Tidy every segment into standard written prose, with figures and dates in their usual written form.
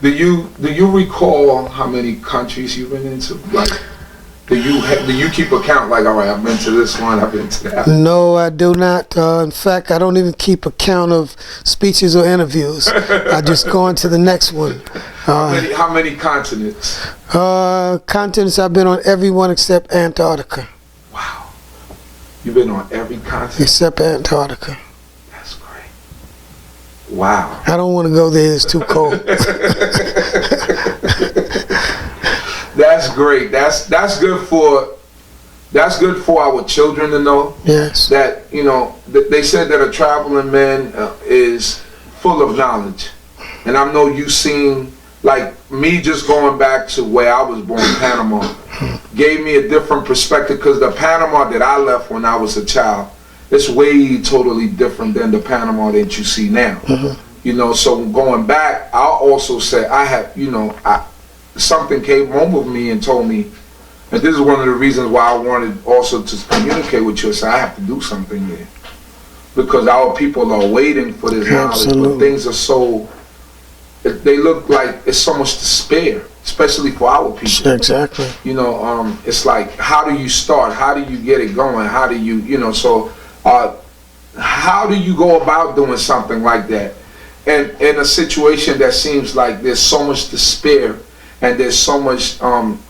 Do you recall how many countries you've been into? Like, do you keep a count? Like, all right, I've been to this one, I've been to that. No, I do not. In fact, I don't even keep a count of speeches or interviews. I just go on to the next one. How many continents? Continents, I've been on every one except Antarctica. Wow. You've been on every continent? Except Antarctica. That's great. Wow. I don't want to go there. It's too cold. That's great. That's good for our children to know. Yes. That, you know, they said that a traveling man is full of knowledge. And I know you've seen, like me just going back to where I was born, Panama, gave me a different perspective, because the Panama that I left when I was a child, it's way totally different than the Panama that you see now. You know, so going back, I'll also say I have, you know, something came home with me and told me, and this is one of the reasons why I wanted also to communicate with you and say I have to do something there, because our people are waiting for this knowledge, but things are so, they look like it's so much despair, especially for our people. Exactly. You know, it's like, how do you start? How do you get it going? How do you, you know, so how do you go about doing something like that? And in a situation that seems like there's so much despair, and there's so much,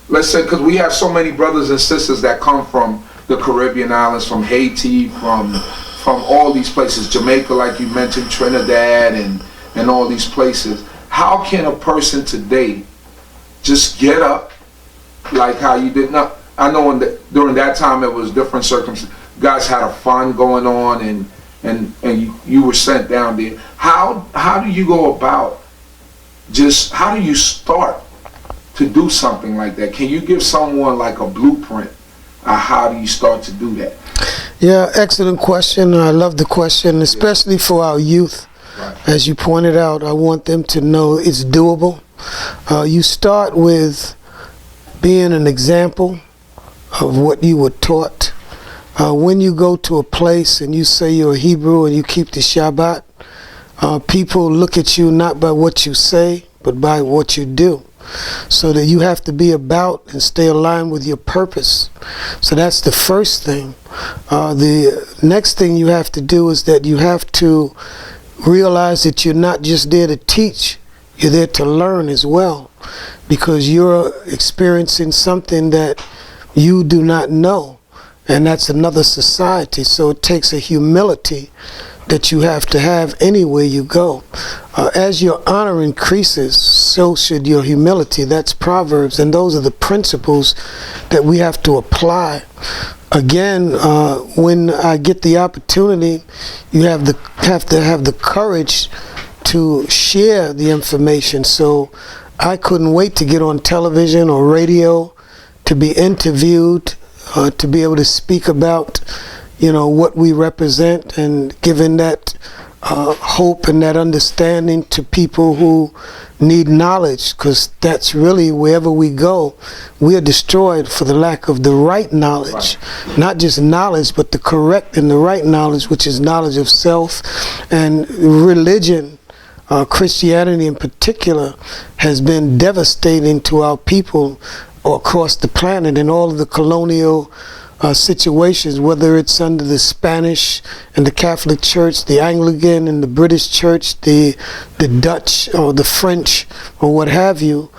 let's say, because we have so many brothers and sisters that come from the Caribbean islands, from Haiti, from all these places, Jamaica, like you mentioned, Trinidad, and all these places. How can a person today just get up like how you did? Not, I know during that time it was different circumstances. Guys had a fund going on, and you were sent down there. How do you go about, just how do you start to do something like that? Can you give someone like a blueprint? How do you start to do that? Yeah, excellent question. I love the question, especially for our youth. Right. As you pointed out, I want them to know it's doable. You start with being an example of what you were taught. When you go to a place and you say you're a Hebrew and you keep the Shabbat, people look at you not by what you say, but by what you do. So that you have to be about and stay aligned with your purpose. So that's the first thing. The next thing you have to do is that you have to realize that you're not just there to teach, you're there to learn as well, because you're experiencing something that you do not know, and that's another society. So it takes a humility that you have to have anywhere you go. As your honor increases, so should your humility. That's Proverbs, and those are the principles that we have to apply. Again, when I get the opportunity, you have to have the courage to share the information. So I couldn't wait to get on television or radio, to be interviewed, to be able to speak about, you know, what we represent, and giving that hope and that understanding to people who need knowledge, because that's really, wherever we go, we are destroyed for the lack of the right knowledge. Right. Not just knowledge, but the correct and the right knowledge, which is knowledge of self. And religion, Christianity in particular, has been devastating to our people across the planet, in all of the colonial situations, whether it's under the Spanish and the Catholic Church, the Anglican and the British Church, the Dutch or the French or what have you.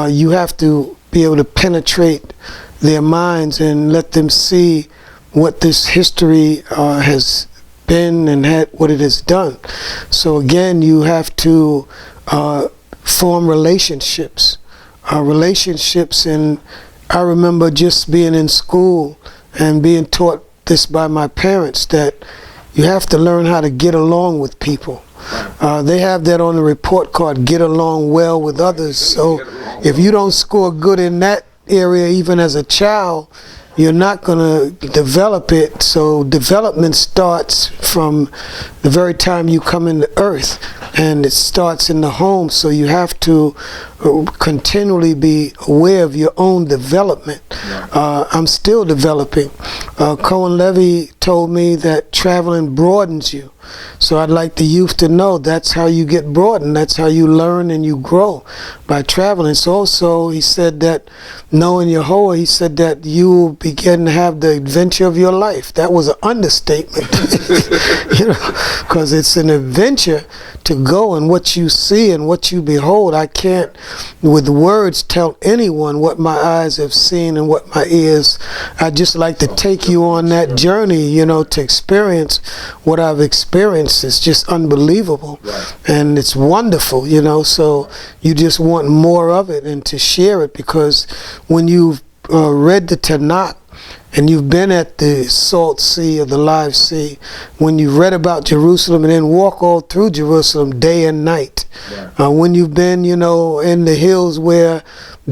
You have to be able to penetrate their minds and let them see what this history has been and what it has done. So again, you have to form relationships. And I remember just being in school and being taught this by my parents, that you have to learn how to get along with people. They have that on the report card, get along well with others. So if you don't score good in that area, even as a child, you're not going to develop it. So development starts from the very time you come into earth, and it starts in the home. So you have to continually be aware of your own development. I'm still developing. Cohane Levi told me that traveling broadens you. So I'd like the youth to know that's how you get broadened. That's how you learn and you grow, by traveling. So also, he said that knowing Yehovah, he said that you will begin to have the adventure of your life. That was an understatement, because it's an adventure to go, and what you see and what you behold. I can't, with words, tell anyone what my eyes have seen and what my ears. I just like to take you on that journey, to experience what I've experienced. It's just unbelievable, and it's wonderful, so you just want more of it and to share it, because when you've read the Tanakh and you've been at the Salt Sea or the Live Sea, when you've read about Jerusalem and then walk all through Jerusalem day and night, when you've been, in the hills where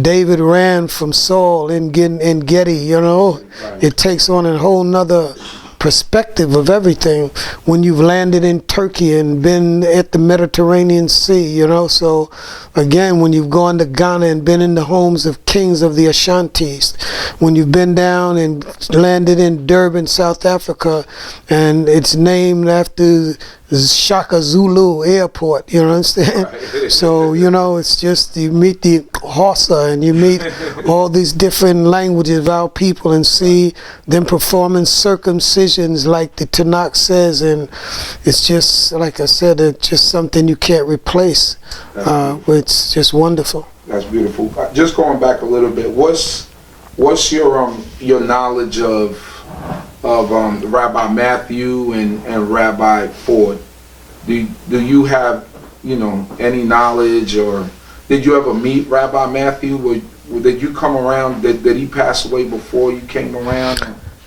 David ran from Saul in Gedi, it takes on a whole nother perspective of everything. When you've landed in Turkey and been at the Mediterranean Sea, so again, when you've gone to Ghana and been in the homes of kings of the Ashantis, when you've been down and landed in Durban, South Africa, and it's named after Shaka Zulu Airport, you understand? Right. So, it's just, you meet the Hausa and you meet all these different languages of our people and see them performing circumcisions like the Tanakh says, and it's just, like I said, it's just something you can't replace. It's just wonderful. That's beautiful. Just going back a little bit, what's your knowledge of Rabbi Matthew and Rabbi Ford? Do you have any knowledge, or did you ever meet Rabbi Matthew? Did you come around? Did he pass away before you came around?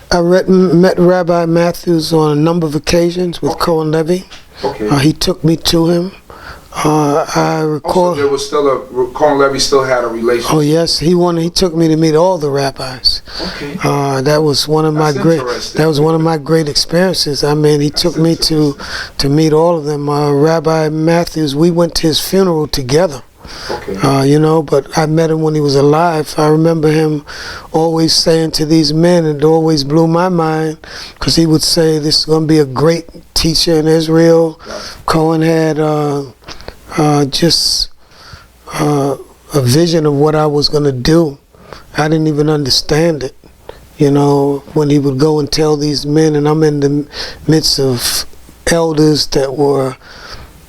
I met Rabbi Matthews on a number of occasions with Cohane Levi. Okay. He took me to him. I recall. Also, there was still Cohane Levi still had a relationship. Oh yes, he took me to meet all the rabbis. Okay. That was one of my great experiences. I mean, he took me to meet all of them. Rabbi Matthews, we went to his funeral together. Okay. But I met him when he was alive. I remember him always saying to these men, and it always blew my mind, because he would say, this is going to be a great teacher in Israel. Right. Cohen had just a vision of what I was going to do. I didn't even understand it. When he would go and tell these men, and I'm in the midst of elders that were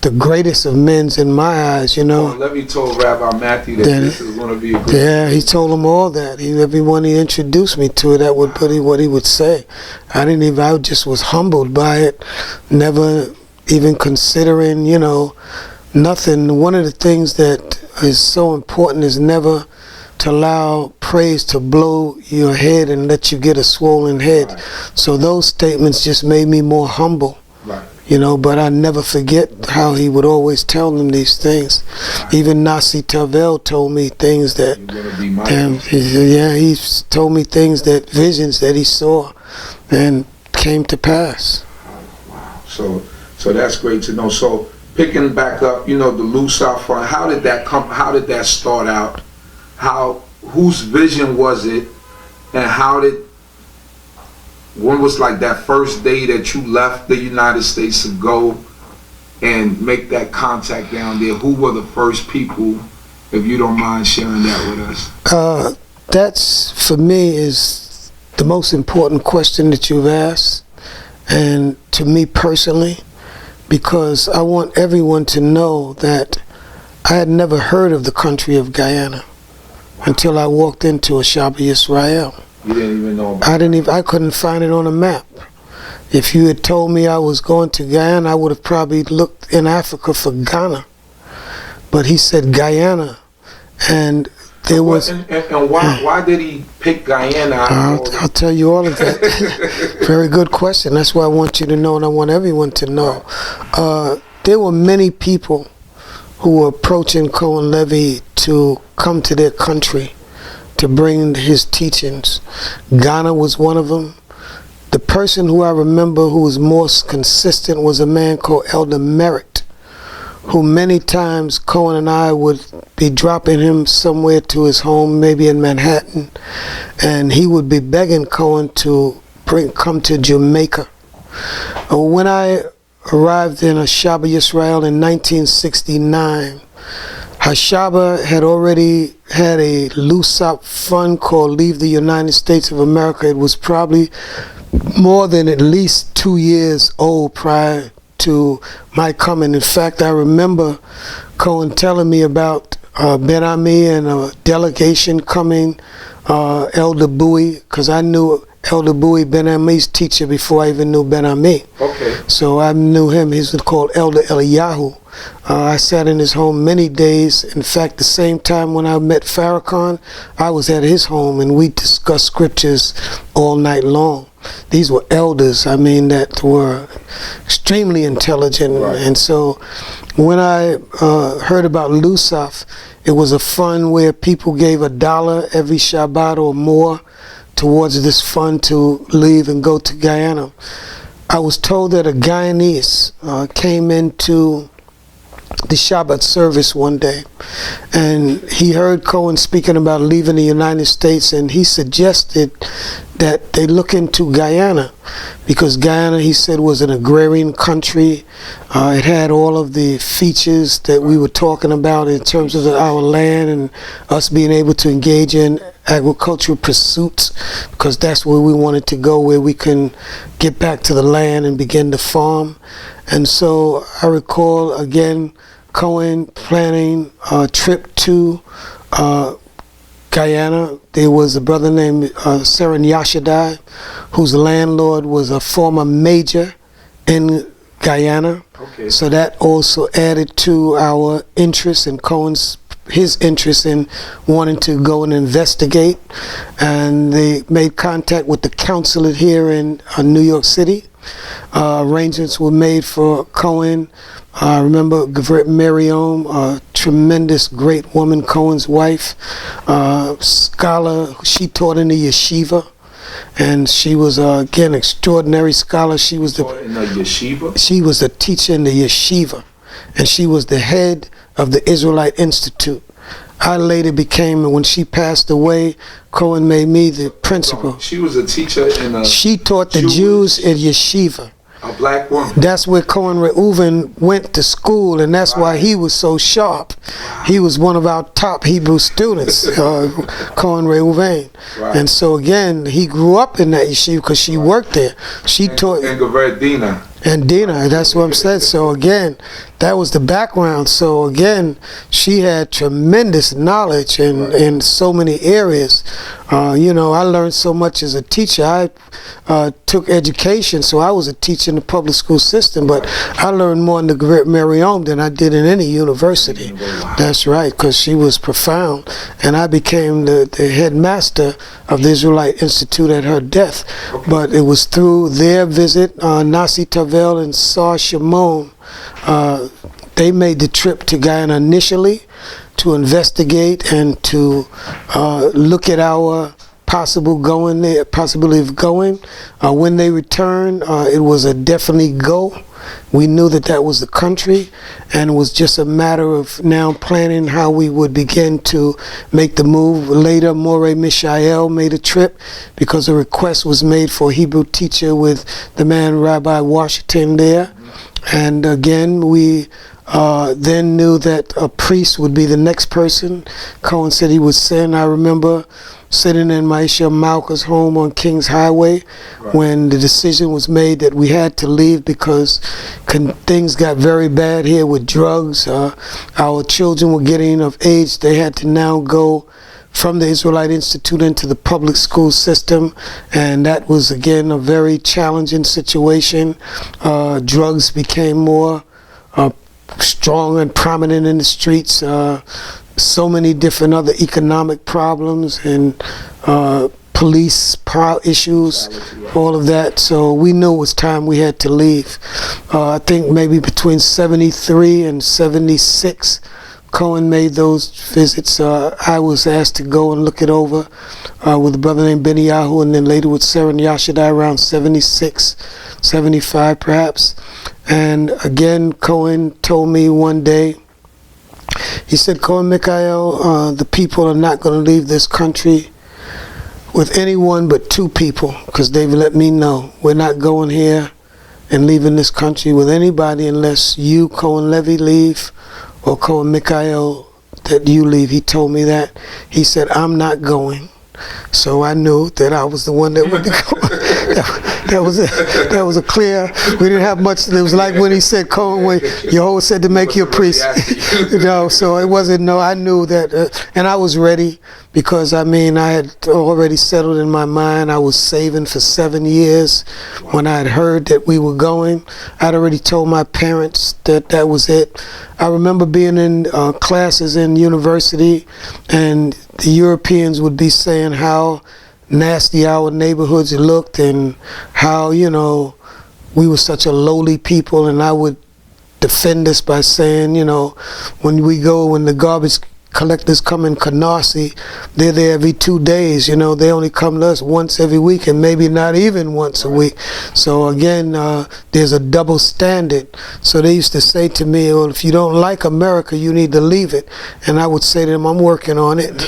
the greatest of men in my eyes, Levi told Rabbi Matthew that this is going to be a great. Yeah, he told them all that. Everyone he introduced me to it, that would be what he would say. I just was humbled by it, never even considering, nothing. One of the things that is so important is never to allow praise to blow your head and let you get a swollen head. Right. So those statements just made me more humble. Right. But I never forget how he would always tell them these things. Right. Even Nasi Tavel told me things that, he told me things visions that he saw and came to pass. Wow. So that's great to know. So picking back up, the Lusar Fund, how did that start out? Whose vision was it, and when was like that first day that you left the United States to go and make that contact down there? Who were the first people, if you don't mind sharing that with us? That's, for me, is the most important question that you've asked, and to me personally, because I want everyone to know that I had never heard of the country of Guyana until I walked into a Shabbat Yisrael. You didn't even know about it? I couldn't find it on a map. If you had told me I was going to Guyana, I would have probably looked in Africa for Ghana. But he said Guyana, and there was. And why did he pick Guyana? I'll tell you all of that. Very good question. That's what I want you to know, and I want everyone to know. There were many people who were approaching Cohane Levi to come to their country to bring his teachings. Ghana was one of them. The person who I remember who was most consistent was a man called Elder Merritt, who many times Cohen and I would be dropping him somewhere to his home, maybe in Manhattan, and he would be begging Cohen to come to Jamaica. When I arrived in Ashaba, Israel in 1969, Ashaba had already had a loose-up fund called Leave the United States of America. It was probably more than at least 2 years old prior to my coming. In fact, I remember Cohen telling me about Ben Ami and a delegation coming, Elder Bowie, because I knew Elder Bowie, Ben Ami's teacher, before I even knew Ben Ami. Okay. So I knew him. He was called Elder Eliyahu. I sat in his home many days. In fact, the same time when I met Farrakhan, I was at his home and we discussed scriptures all night long. These were elders, I mean, that were extremely intelligent. Right. And so when I heard about Lusaf, it was a fund where people gave $1 every Shabbat or more towards this fund to leave and go to Guyana. I was told that a Guyanese came into the Shabbat service one day, and he heard Cohen speaking about leaving the United States, and he suggested that they look into Guyana, because Guyana, he said, was an agrarian country. It had all of the features that we were talking about in terms of our land and us being able to engage in agricultural pursuits, because that's where we wanted to go, where we can get back to the land and begin to farm. And so I recall, again, Cohen planning a trip to Guyana. There was a brother named Seren Yashadai, whose landlord was a former major in Guyana. Okay. So that also added to our interest in his interest in wanting to go and investigate. And they made contact with the consulate here in New York City. Arrangements were made for Cohen. I remember Gavret Miriam, a tremendous, great woman, Cohen's wife, scholar. She taught in the yeshiva, and she was again extraordinary scholar. She was in the yeshiva. She was a teacher in the yeshiva, and she was the head of the Israelite Institute. I later became, when she passed away, Cohen made me the principal. She was a teacher in a... She taught the Jews in yeshiva. A black woman. That's where Cohen Reuven went to school, and that's why he was so sharp. He was one of our top Hebrew students, Cohen Reuven. Right. And so again, he grew up in that yeshiva because she worked there. She taught. And Gavret Dina. And Dina, that's what I'm saying. So again, that was the background. So again, she had tremendous knowledge in so many areas. I learned so much as a teacher. I took education, so I was a teacher in the public school system, but I learned more in the Gavret Miriam than I did in any university. That's right, because she was profound. And I became the headmaster of the Israelite Institute at her death. Okay. But it was through their visit, Nasi Tavel and Sar Shimon, they made the trip to Guyana initially to investigate and to look at our possibility of going. When they returned, it was a definitely go. We knew that was the country, and it was just a matter of now planning how we would begin to make the move. Later, Moreh Mishael made a trip because a request was made for a Hebrew teacher with the man Rabbi Washington there. And again, we then knew that a priest would be the next person. Cohen said he would send. I remember sitting in Maisha Malka's home on Kings Highway when the decision was made that we had to leave because things got very bad here with drugs. Our children were getting of age. They had to now go from the Israelite Institute into the public school system, and that was again a very challenging situation. Drugs became more strong and prominent in the streets. So many different other economic problems and police issues, all of that. So we knew it was time we had to leave. I think maybe between 73 and 76, Cohen made those visits. I was asked to go and look it over with a brother named Ben Yahu, and then later with Seren Yashadai around 76, 75 perhaps. And again, Cohen told me one day, he said, Cohane Michael, the people are not going to leave this country with anyone but two people, because they've let me know. We're not going here in leaving this country with anybody unless you, Cohane Levi, leave, or Cohane Michael, that you leave. He told me that. He said, I'm not going. So I knew that I was the one that would go. That was a clear. We didn't have much. It was like when he said, "Cohane, when Yehovah said to make you a priest." So it wasn't. No, I knew that, and I was ready because I had already settled in my mind. I was saving for 7 years when I had heard that we were going. I'd already told my parents that that was it. I remember being in classes in university, and the Europeans would be saying how nasty our neighborhoods looked and how, we were such a lowly people, and I would defend this by saying, when the garbage collectors come in Canarsie, they're there every 2 days. They only come to us once every week, and maybe not even once a week. So again, there's a double standard. So they used to say to me, well, if you don't like America, you need to leave it. And I would say to them, I'm working on it.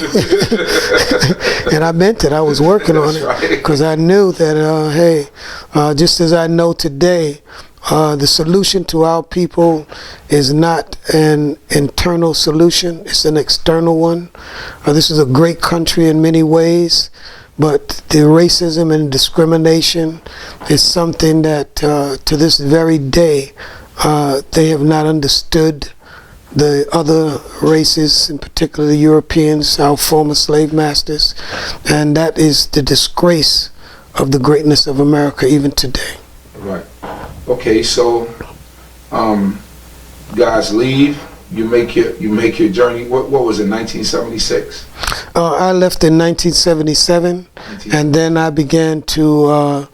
And I meant it. I was working on it because I knew that, just as I know today, the solution to our people is not an internal solution, it's an external one. This is a great country in many ways, but the racism and discrimination is something that to this very day they have not understood. The other races, in particular the Europeans, our former slave masters, and that is the disgrace of the greatness of America even today. Right. Okay, so guys leave. You make your journey. What was it? 1976. I left in 1977, and then I began to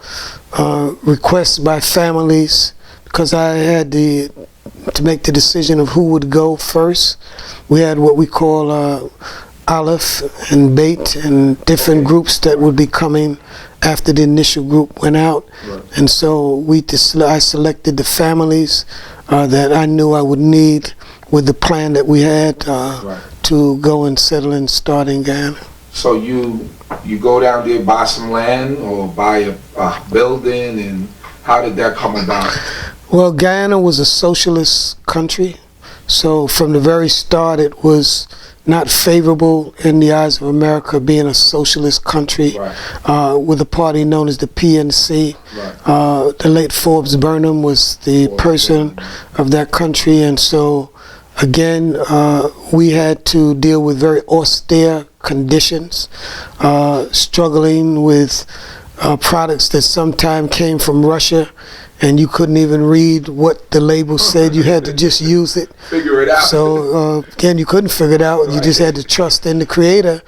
request by families because I had to make the decision of who would go first. We had what we call Aleph and Beit and different groups that would be coming after the initial group went out. Right. And so I selected the families that I knew I would need with the plan that we had to go and settle and start in Guyana. So you go down there, buy some land or buy a building, and how did that come about? Well, Guyana was a socialist country, so from the very start it was not favorable in the eyes of America being a socialist country, with a party known as the PNC. Right. The late Forbes Burnham was the person of that country, and so again we had to deal with very austere conditions, struggling with products that sometimes came from Russia, and you couldn't even read what the label said. You had to just use it. Figure it out. So again, you couldn't figure it out. Right. You just had to trust in the creator,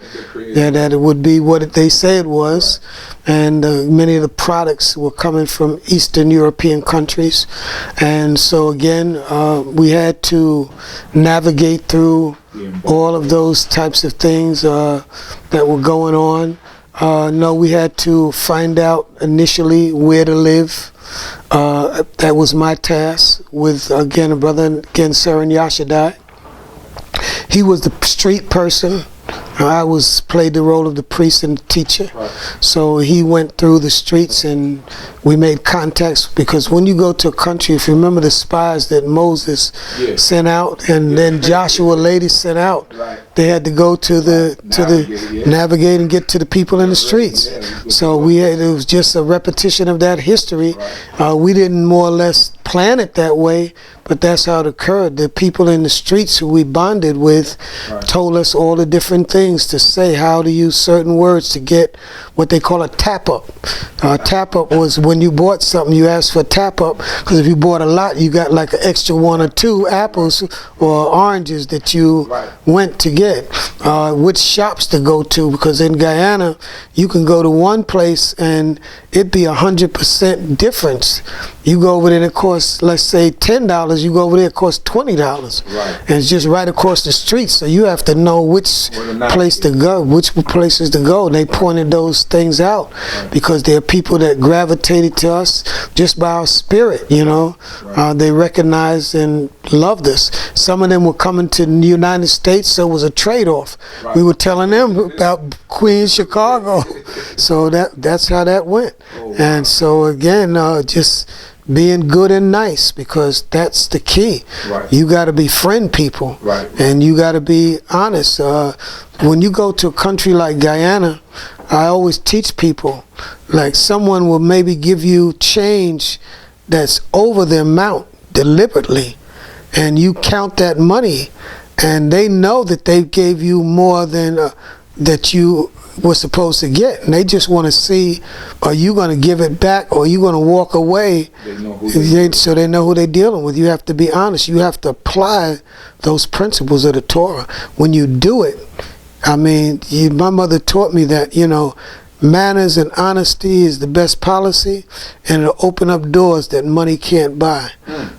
that it would be what they say it was. And many of the products were coming from Eastern European countries. And so again, we had to navigate through all of those types of things that were going on. We had to find out initially where to live. That was my task with, again, a brother, Saran Yashadai. He was the street person. I played the role of the priest and the teacher. Right. So he went through the streets and we made contacts, because when you go to a country, if you remember the spies that Moses sent out and then Joshua later sent out, they had to go to navigate and get to the people in the streets. So it was just a repetition of that history. We didn't more or less plan it that way, but that's how it occurred. The people in the streets who we bonded with told us all the different things to say, how to use certain words to get what they call a tap-up. Tap-up was when you bought something, you asked for a tap-up, because if you bought a lot, you got like an extra 1 or 2 apples or oranges that you went to get. Which shops to go to, because in Guyana, you can go to one place and it'd be 100% difference. You go over there and it costs, let's say $10, you go over there, it costs $20. And it's just right across the street, so you have to know which place to go, which places to go. And they pointed those things out because there are people that gravitated to us just by our spirit, They recognized and loved us. Some of them were coming to the United States, so it was a trade-off. We were telling them about Queens, Chicago. So that's how that went. And so again, just being good and nice, because that's the key. Right. You got to befriend people, Right. and you got to be honest. When you go to a country like Guyana, I always teach people, like, someone will maybe give you change that's over the amount deliberately, and you count that money, and they know that they gave you more than that you were supposed to get, and they just want to see, are you going to give it back, or are you going to walk away? So they know who they're dealing with. You have to be honest. You have to apply those principles of the Torah. When you do it, I mean, my mother taught me that, manners and honesty is the best policy, and it'll open up doors that money can't buy.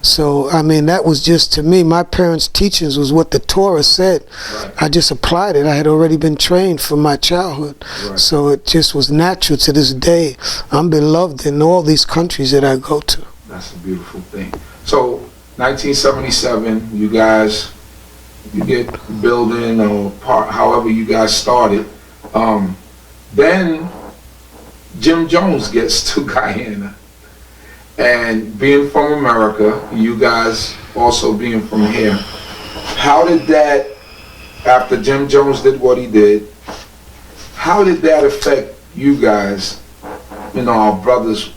So, I mean, that was just, to me, my parents' teachings was what the Torah said. Right. I just applied it. I had already been trained from my childhood. Right. So it just was natural to this day. I'm beloved in all these countries that I go to. That's a beautiful thing. So, 1977, you get building or part, however you guys started. Then Jim Jones gets to Guyana, and being from America, you guys also being from here, how did that, after Jim Jones did what he did, how did that affect you guys, our brothers,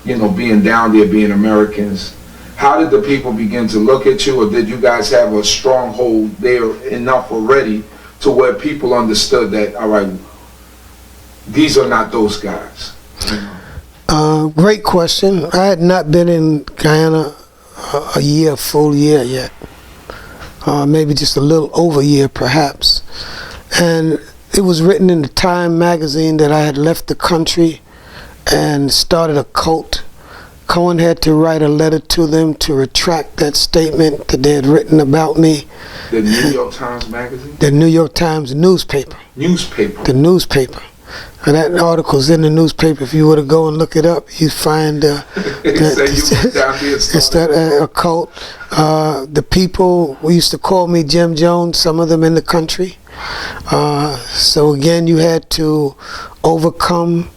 being down there, being Americans? How did the people begin to look at you, or did you guys have a stronghold there enough already to where people understood that, all right, these are not those guys? Great question. I had not been in Guyana a full year yet. Maybe just a little over a year, perhaps. And it was written in the Time magazine that I had left the country and started a cult. Cohen had to write a letter to them to retract that statement that they had written about me. The New York Times magazine? The New York Times newspaper. The newspaper. And that article's in the newspaper. If you were to go and look it up, you'd find it's that a cult. The people used to call me Jim Jones, some of them in the country. So again, you had to overcome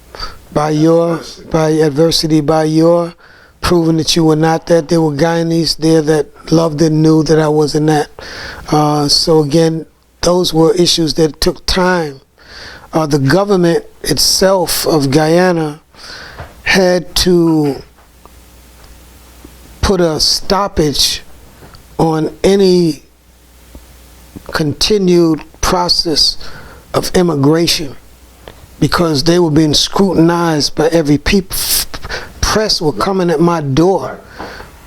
by adversity, proving that you were not that. There were Guyanese there that loved and knew that I wasn't that. So again, those were issues that took time. The government itself of Guyana had to put a stoppage on any continued process of immigration, because they were being scrutinized by every people. Press were coming at my door.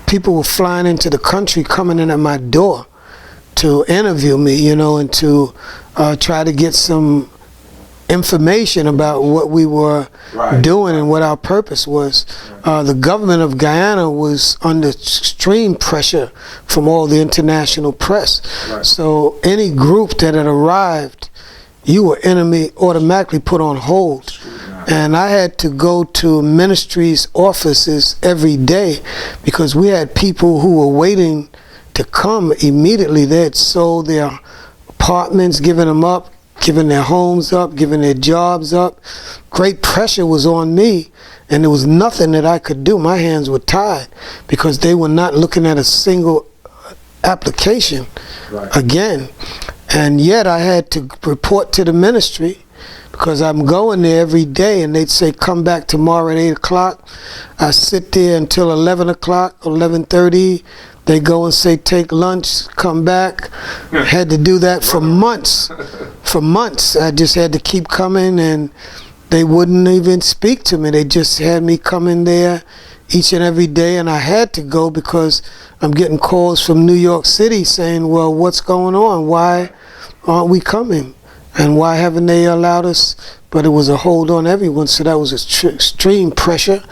People were flying into the country, coming in at my door to interview me, and to try to get some information about what we were doing and what our purpose was. The government of Guyana was under extreme pressure from all the international press. So any group that had arrived, you were automatically put on hold. And I had to go to ministries' offices every day, because we had people who were waiting to come immediately. They had sold their apartments, given them up, giving their homes up, giving their jobs up. Great pressure was on me, and there was nothing that I could do. My hands were tied, because they were not looking at a single application again. And yet I had to report to the ministry, because I'm going there every day, and they'd say, come back tomorrow at 8 o'clock. I sit there until 11 o'clock, 11:30. They go and say, take lunch, come back. Had to do that for months. For months, I just had to keep coming, and they wouldn't even speak to me. They just had me come in there each and every day, and I had to go, because I'm getting calls from New York City saying, well, what's going on? Why aren't we coming? And why haven't they allowed us? But it was a hold on everyone, so that was extreme pressure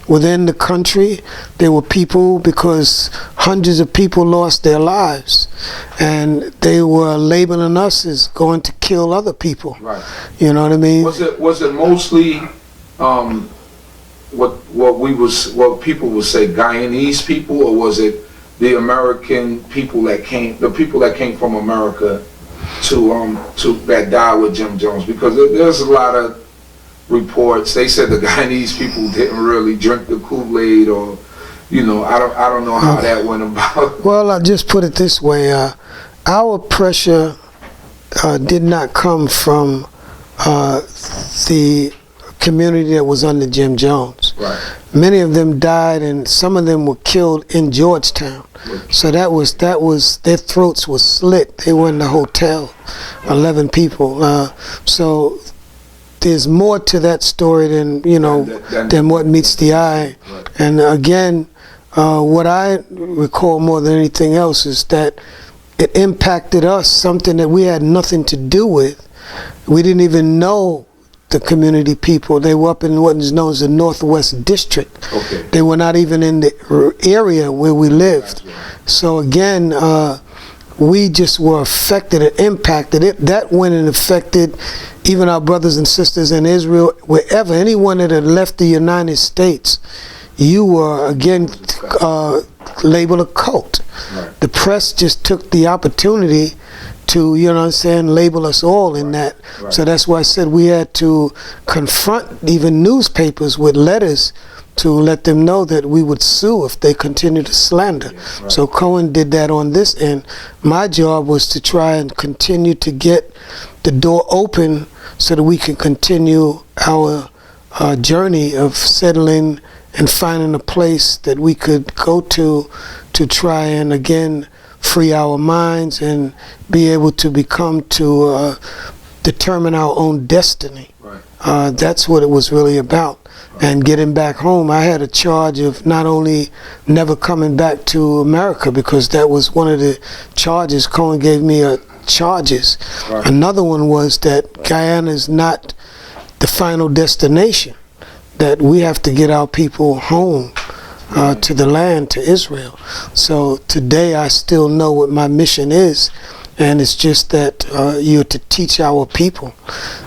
within the country. There were people, because hundreds of people lost their lives, and they were labeling us as going to kill other people. You know what I mean? Was it mostly what people would say Guyanese people, or was it the American people that came from America to that died with Jim Jones? Because there's a lot of reports. They said the Guyanese people didn't really drink the Kool-Aid, or I don't know how that went about. Well, I'll just put it this way. Our pressure did not come from the community that was under Jim Jones. Right. Many of them died, and some of them were killed in Georgetown. So that was their throats were slit. They were in the hotel, 11 people. So there's more to that story than than what meets the eye. Right. And again, what I recall more than anything else is that it impacted us, something that we had nothing to do with. We didn't even know the community people. They were up in what is known as the Northwest District. Okay. They were not even in the area where we lived. So again, we just were affected and impacted. That went and affected even our brothers and sisters in Israel, wherever. Anyone that had left the United States, you were again labeled a cult. Right. The press just took the opportunity to, label us all in that. Right. So that's why I said we had to confront even newspapers with letters to let them know that we would sue if they continue to slander. Yeah, right. So Cohen did that on this end. My job was to try and continue to get the door open so that we can continue our journey of settling and finding a place that we could go to try and again free our minds and be able to determine our own destiny. Right. That's what it was really about. Right. And getting back home, I had a charge of not only never coming back to America, because that was one of the charges. Cohen gave me charges. Right. Another one was that Guyana is not the final destination, that we have to get our people home. To the land, to Israel. So today I still know what my mission is, and it's just that you're to teach our people.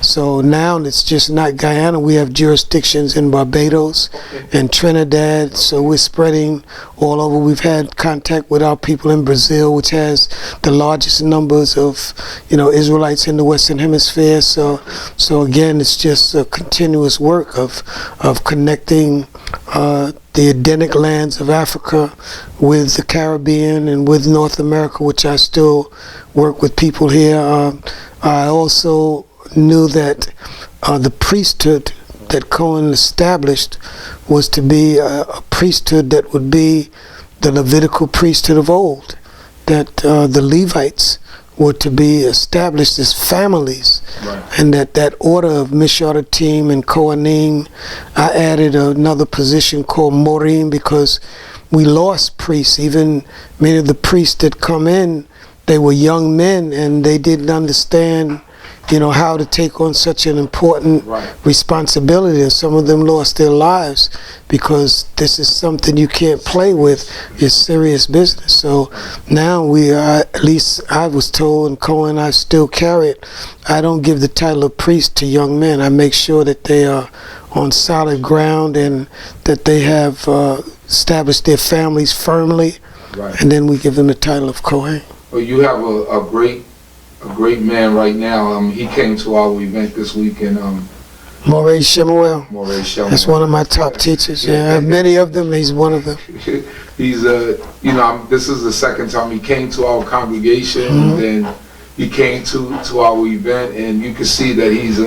So now it's just not Guyana. We have jurisdictions in Barbados and Trinidad, so we're spreading all over. We've had contact with our people in Brazil, which has the largest numbers of Israelites in the Western Hemisphere. So again, it's just a continuous work of connecting the Edenic lands of Africa with the Caribbean and with North America, which I still work with people here. I also knew that the priesthood that Cohen established was to be a priesthood that would be the Levitical priesthood of old, that the Levites were to be established as families. Right. And that order of Misharatim and Kohanim. I added another position called Morim, because we lost priests. Even many of the priests that come in, they were young men and they didn't understand how to take on such an important responsibility, and some of them lost their lives because this is something you can't play with. It's serious business. So now we are, at least I was told, and Cohen, I still carry it, I don't give the title of priest to young men. I make sure that they are on solid ground and that they have established their families firmly, and then we give them the title of Cohen. Well, you have a great man right now. He came to our event this week in Morey Shemuel. That's one of my top teachers. Yeah, I have many of them. He's one of them. He's this is the second time he came to our congregation. And then he came to our event, and you can see that he's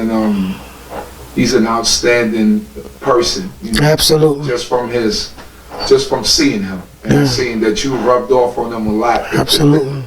an outstanding person. Absolutely. Just from seeing him and seeing that you rubbed off on him a lot. Absolutely.